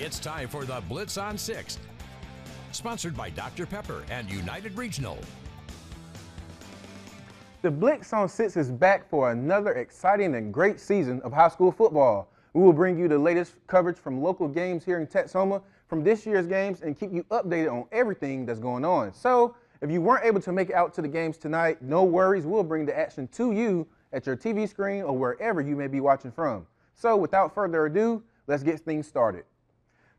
It's time for the Blitz on 6th, sponsored by Dr. Pepper and United Regional. The Blitz on 6 is back for another exciting and great season of high school football. We will bring you the latest coverage from local games here in Texoma from this year's games and keep you updated on everything that's going on. So, if you weren't able to make it out to the games tonight, no worries. We'll bring the action to you at your TV screen or wherever you may be watching from. So, without further ado, let's get things started.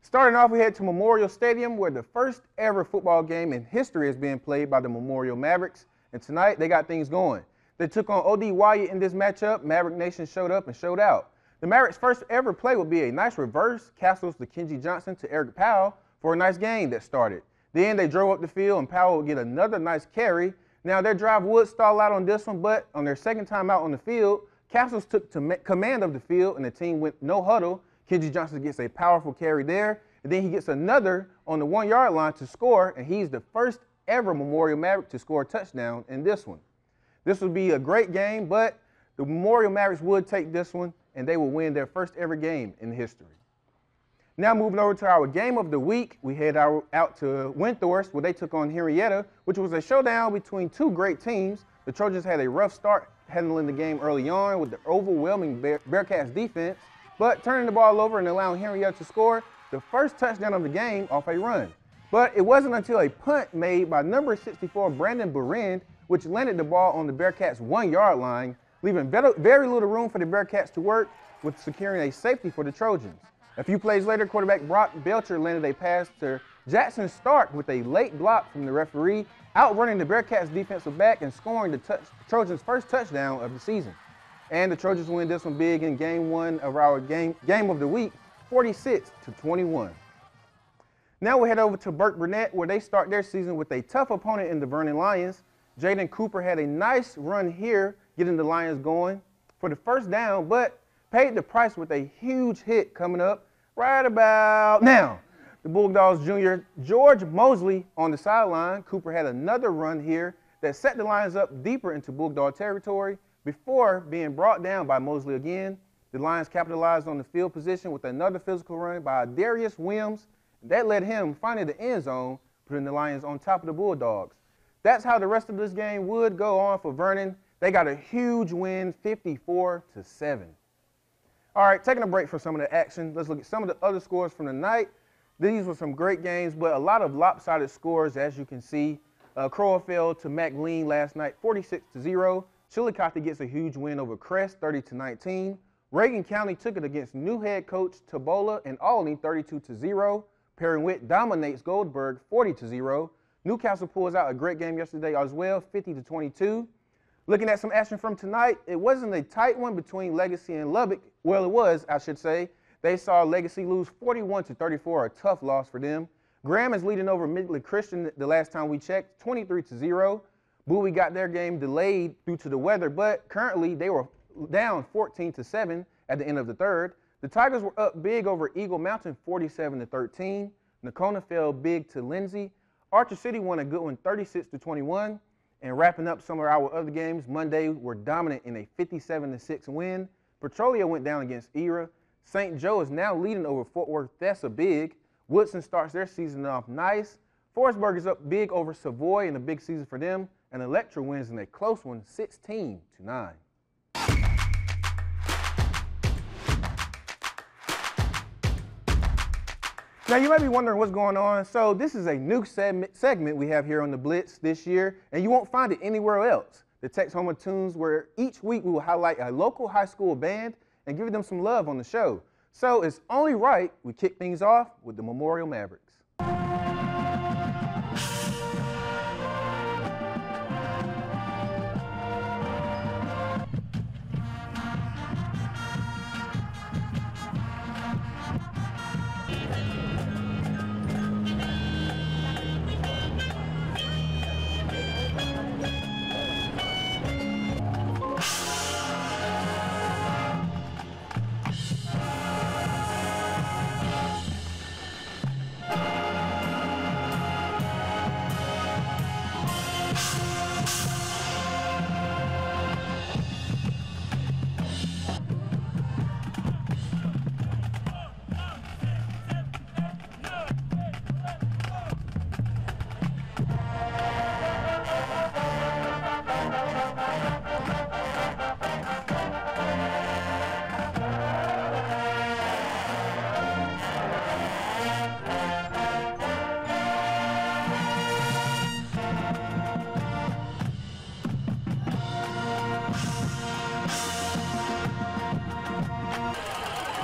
Starting off, we head to Memorial Stadium where the first ever football game in history is being played by the Memorial Mavericks. And tonight, they got things going. They took on O.D. Wyatt in this matchup. Maverick Nation showed up and showed out. The Mavericks' first ever play will be a nice reverse, Castles to Kenji Johnson to Eric Powell for a nice game that started. Then they drove up the field and Powell would get another nice carry. Now their drive would stall out on this one, but on their second time out on the field, Castles took command of the field and the team went no huddle. Kenji Johnson gets a powerful carry there, and then he gets another on the 1-yard line to score, and he's the first ever Memorial Maverick to score a touchdown in this one. This would be a great game, but the Memorial Mavericks would take this one, and they will win their first ever game in history. Now moving over to our game of the week, we head out to Windthorst where they took on Henrietta, which was a showdown between two great teams. The Trojans had a rough start handling the game early on with the overwhelming Bearcats defense, but turning the ball over and allowing Henrietta to score the first touchdown of the game off a run. But it wasn't until a punt made by number 64 Brandon Berend, which landed the ball on the Bearcats' 1-yard line, leaving very little room for the Bearcats to work with securing a safety for the Trojans. A few plays later, quarterback Brock Belcher landed a pass to Jackson Stark with a late block from the referee, outrunning the Bearcats' defensive back and scoring the Trojans' first touchdown of the season. And the Trojans win this one big in game one of our game of the week, 46-21. Now we head over to Burke Burnett where they start their season with a tough opponent in the Vernon Lions. Jaden Cooper had a nice run here, getting the Lions going for the first down, but paid the price with a huge hit coming up right about now. The Bulldogs junior George Mosley on the sideline. Cooper had another run here that set the Lions up deeper into Bulldog territory before being brought down by Mosley again. The Lions capitalized on the field position with another physical run by Darius Williams. That led him finding the end zone, putting the Lions on top of the Bulldogs. That's how the rest of this game would go on for Vernon. They got a huge win, 54-7. All right, taking a break from some of the action, let's look at some of the other scores from the night. These were some great games, but a lot of lopsided scores, as you can see. Crowell fell to McLean last night, 46-0. Chillicothe gets a huge win over Crest, 30-19. Reagan County took it against new head coach Tabola and Albany, 32-0. Perry Witt dominates Goldberg, 40-0. Newcastle pulls out a great game yesterday as well, 50-22. Looking at some action from tonight, it wasn't a tight one between Legacy and Lubbock. Well, it was, I should say. They saw Legacy lose 41-34, a tough loss for them. Graham is leading over Midley Christian the last time we checked, 23-0. Bowie got their game delayed due to the weather, but currently they were down 14-7 at the end of the third. The Tigers were up big over Eagle Mountain, 47-13. Nakona fell big to Lindsay. Archer City won a good one, 36-21. And wrapping up some of our other games, Monday were dominant in a 57-6 win. Petrolia went down against Era. St. Joe is now leading over Fort Worth. That's a big. Woodson starts their season off nice. Forestburg is up big over Savoy in a big season for them. And Electra wins in a close one, 16-9. Now, you might be wondering what's going on. So this is a new segment we have here on the Blitz this year, and you won't find it anywhere else. The Texoma Tunes, where each week we will highlight a local high school band and give them some love on the show. So it's only right we kick things off with the Memorial Mavericks.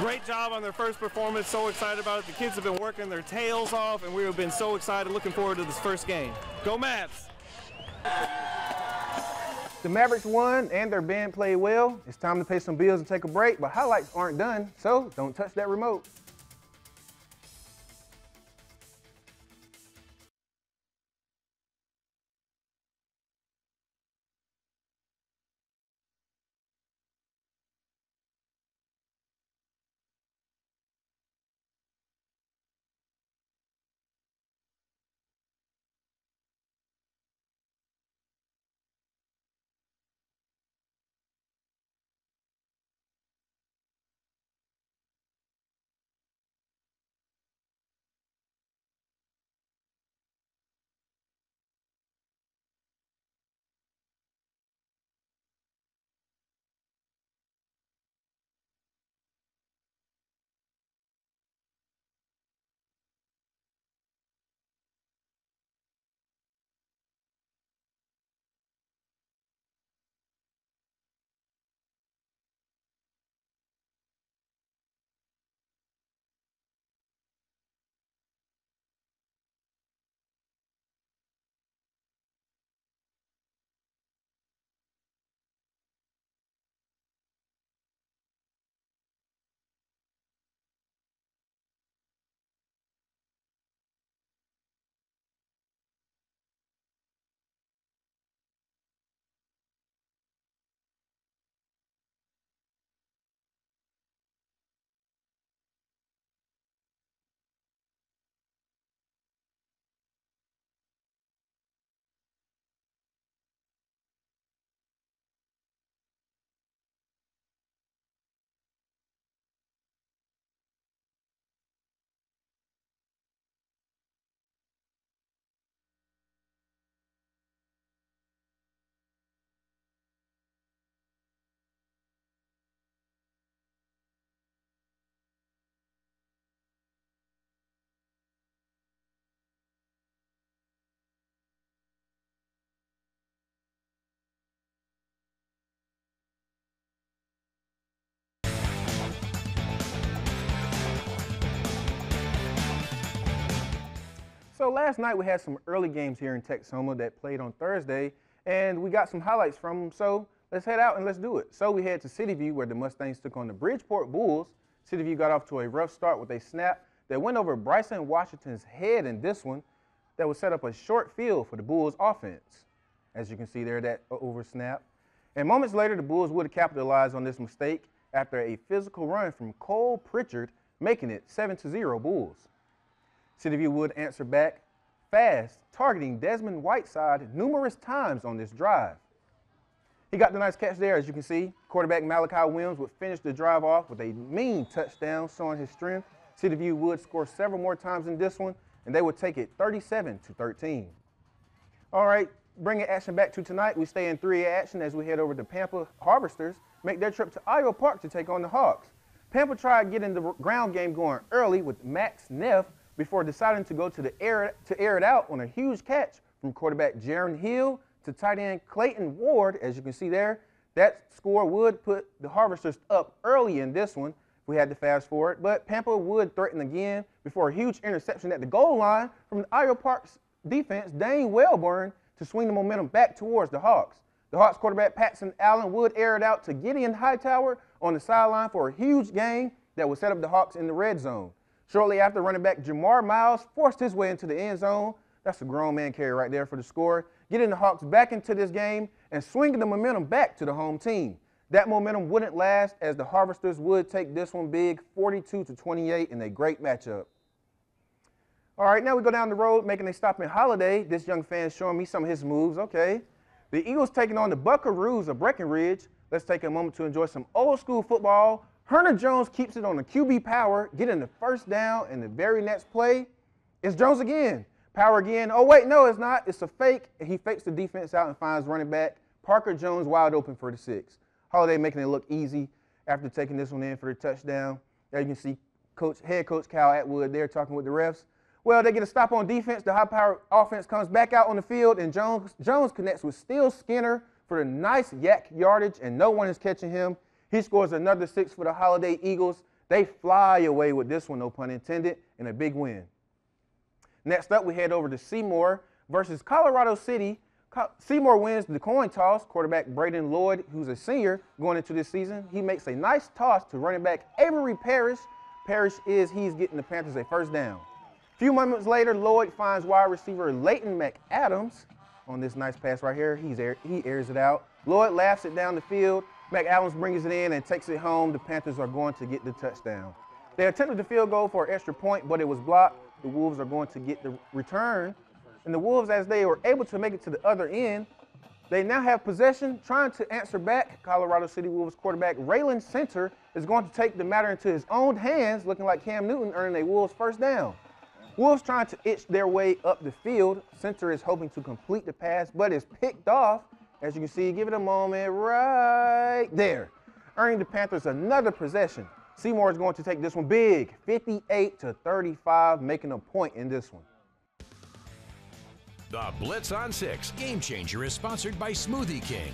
Great job on their first performance. So excited about it. The kids have been working their tails off, and we have been so excited, looking forward to this first game. Go Mavs! The Mavericks won and their band played well. It's time to pay some bills and take a break, but highlights aren't done, so don't touch that remote. So last night we had some early games here in Texoma that played on Thursday, and we got some highlights from them, so let's head out and let's do it. So we head to City View where the Mustangs took on the Bridgeport Bulls. City View got off to a rough start with a snap that went over Bryson Washington's head in this one that would set up a short field for the Bulls offense. As you can see there, that over snap. And moments later, the Bulls would capitalize on this mistake after a physical run from Cole Pritchard, making it 7-0 Bulls. City View would answer back fast, targeting Desmond Whiteside numerous times on this drive. He got the nice catch there, as you can see. Quarterback Malachi Williams would finish the drive off with a mean touchdown, showing his strength. City View would score several more times in this one, and they would take it 37-13. All right, bringing action back to tonight, we stay in 3A action as we head over to Pampa Harvesters, make their trip to Iowa Park to take on the Hawks. Pampa tried getting the ground game going early with Max Neff before deciding to go to the air it out on a huge catch from quarterback Jaron Hill to tight end Clayton Ward. As you can see there, that score would put the Harvesters up early in this one. We had to fast forward, but Pampa would threaten again before a huge interception at the goal line from the Iowa Park's defense, Dane Wellborn, to swing the momentum back towards the Hawks. The Hawks quarterback Patson Allen would air it out to Gideon Hightower on the sideline for a huge gain that would set up the Hawks in the red zone. Shortly after, running back Jamar Miles forced his way into the end zone. That's a grown man carry right there for the score, getting the Hawks back into this game and swinging the momentum back to the home team. That momentum wouldn't last as the Harvesters would take this one big, 42-28 in a great matchup. All right, now we go down the road, making a stop in Holiday. This young fan showing me some of his moves. Okay. The Eagles taking on the Buckaroos of Breckenridge. Let's take a moment to enjoy some old school football. Herner Jones keeps it on the QB power, getting the first down, and the very next play, it's Jones again. Power again. Oh, wait, no, it's not. It's a fake. He fakes the defense out and finds running back Parker Jones wide open for the 6. Holiday making it look easy after taking this one in for the touchdown. There you can see head coach Kyle Atwood there talking with the refs. Well, they get a stop on defense. The high-powered offense comes back out on the field, and Jones connects with Steel Skinner for the nice yak yardage, and no one is catching him. He scores another 6 for the Holiday Eagles. They fly away with this one, no pun intended, and a big win. Next up, we head over to Seymour versus Colorado City. Seymour wins the coin toss. Quarterback Braden Lloyd, who's a senior going into this season, he makes a nice toss to running back Avery Parrish. He's getting the Panthers a first down. A few moments later, Lloyd finds wide receiver Leighton McAdams on this nice pass right here. He airs it out. Lloyd laughs it down the field. McAdams brings it in and takes it home. The Panthers are going to get the touchdown. They attempted the field goal for an extra point, but it was blocked. The Wolves are going to get the return. And the Wolves, as they were able to make it to the other end, they now have possession, trying to answer back. Colorado City Wolves quarterback Raylan Center is going to take the matter into his own hands, looking like Cam Newton earning a Wolves first down. Wolves trying to itch their way up the field. Center is hoping to complete the pass, but is picked off. As you can see, give it a moment right there, earning the Panthers another possession. Seymour is going to take this one big, 58-35, making a point in this one. The Blitz on 6 Game Changer is sponsored by Smoothie King.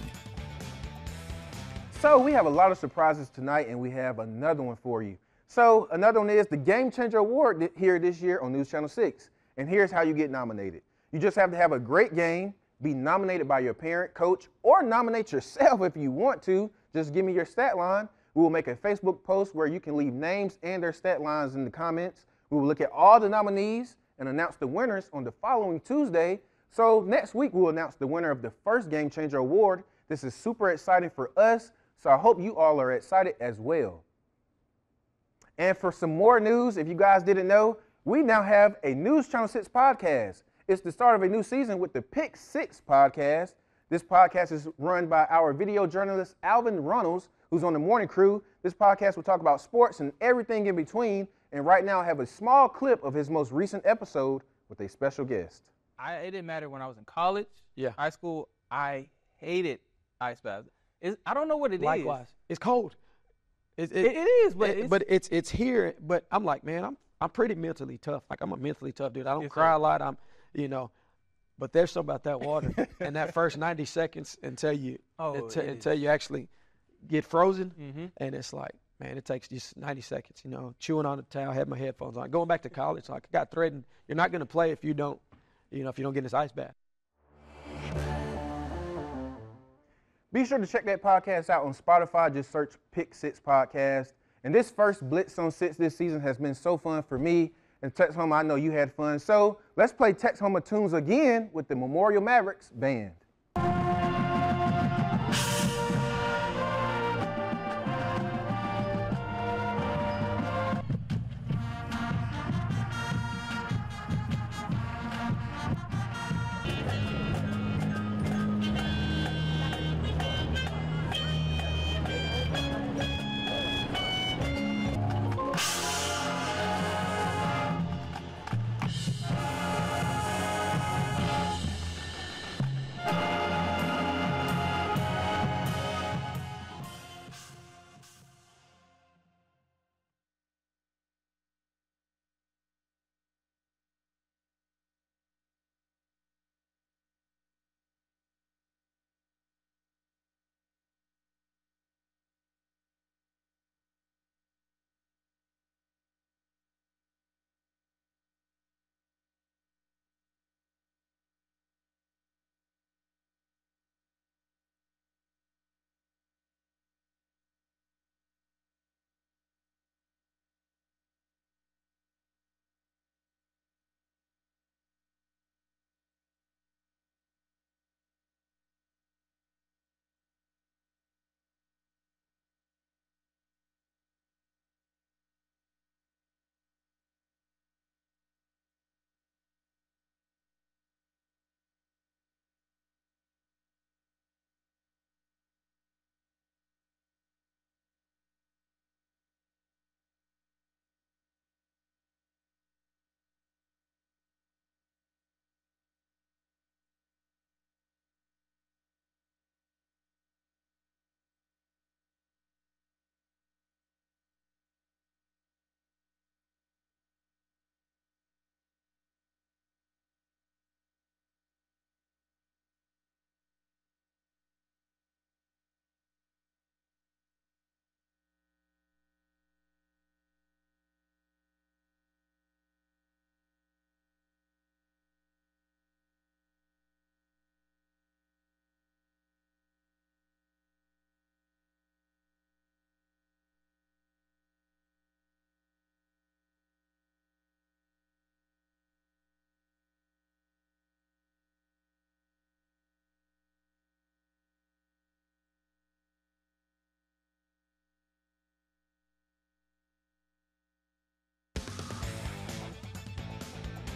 So we have a lot of surprises tonight, and we have another one for you. So another one is the Game Changer Award here this year on News Channel 6. And here's how you get nominated. You just have to have a great game, be nominated by your parent, coach, or nominate yourself if you want to. Just give me your stat line. We will make a Facebook post where you can leave names and their stat lines in the comments. We will look at all the nominees and announce the winners on the following Tuesday. So next week, we'll announce the winner of the first Game Changer Award. This is super exciting for us, so I hope you all are excited as well. And for some more news, if you guys didn't know, we now have a News Channel 6 podcast. It's the start of a new season with the Pick 6 podcast. This podcast is run by our video journalist, Alvin Runnels, who's on the morning crew. This podcast will talk about sports and everything in between. And right now I have a small clip of his most recent episode with a special guest. It didn't matter when I was in college, high school, I hated ice baths. I don't know what it is. Likewise. It's cold. It is, but it's here. But I'm like, man, I'm pretty mentally tough. Like, I'm a mentally tough dude. I don't cry a lot. But there's something about that water and that first 90 seconds until you actually get frozen. And it's like, man, it takes just 90 seconds, chewing on the towel, had my headphones on. Going back to college, like, I got threatened. You're not going to play if you don't get in this ice bath. Be sure to check that podcast out on Spotify. Just search Pick 6 Podcast. And this first Blitz on 6 this season has been so fun for me. And Texhoma, I know you had fun. So let's play Texhoma tunes again with the Memorial Mavericks Band.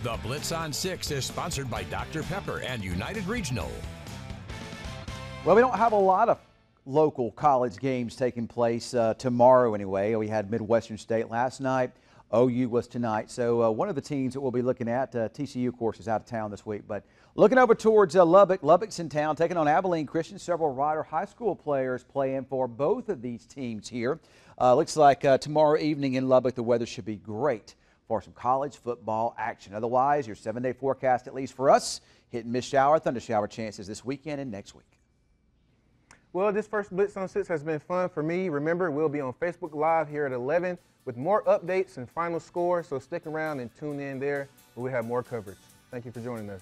The Blitz on 6 is sponsored by Dr. Pepper and United Regional. Well, we don't have a lot of local college games taking place tomorrow anyway. We had Midwestern State last night. OU was tonight. So one of the teams that we'll be looking at, TCU, of course, is out of town this week. But looking over towards Lubbock. Lubbock's in town, taking on Abilene Christian. Several Rider High School players playing for both of these teams here. Looks like tomorrow evening in Lubbock, the weather should be great for some college football action. Otherwise, your 7-day forecast, at least for us, hit and miss shower, thunder shower chances this weekend and next week. Well, this first Blitz on 6 has been fun for me. Remember, we'll be on Facebook Live here at 11 with more updates and final scores, so stick around and tune in there. We'll have more coverage. Thank you for joining us.